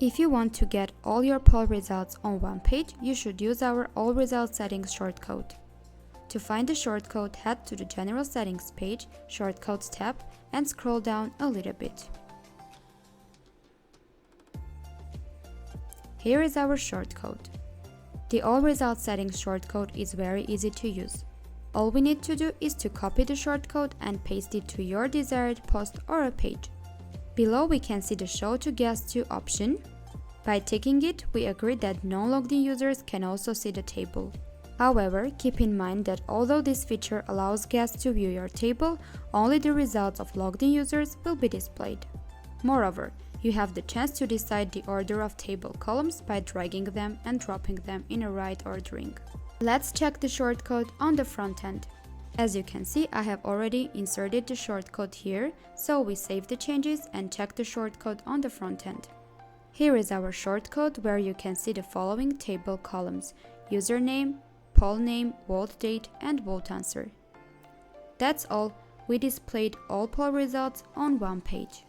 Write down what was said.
If you want to get all your poll results on one page, you should use our All Results Settings Shortcode. To find the shortcode, head to the General Settings page, Shortcodes tab, and scroll down a little bit. Here is our shortcode. The All Results Settings shortcode is very easy to use. All we need to do is to copy the shortcode and paste it to your desired post or a page. Below we can see the Show to Guests To option. By ticking it, we agree that non-logged-in users can also see the table. However, keep in mind that although this feature allows guests to view your table, only the results of logged-in users will be displayed. Moreover, you have the chance to decide the order of table columns by dragging them and dropping them in a right ordering. Let's check the shortcode on the front end. As you can see, I have already inserted the shortcode here, so we save the changes and check the shortcode on the front end. Here is our shortcode where you can see the following table columns: username, poll name, vote date, and vote answer. That's all. We displayed all poll results on one page.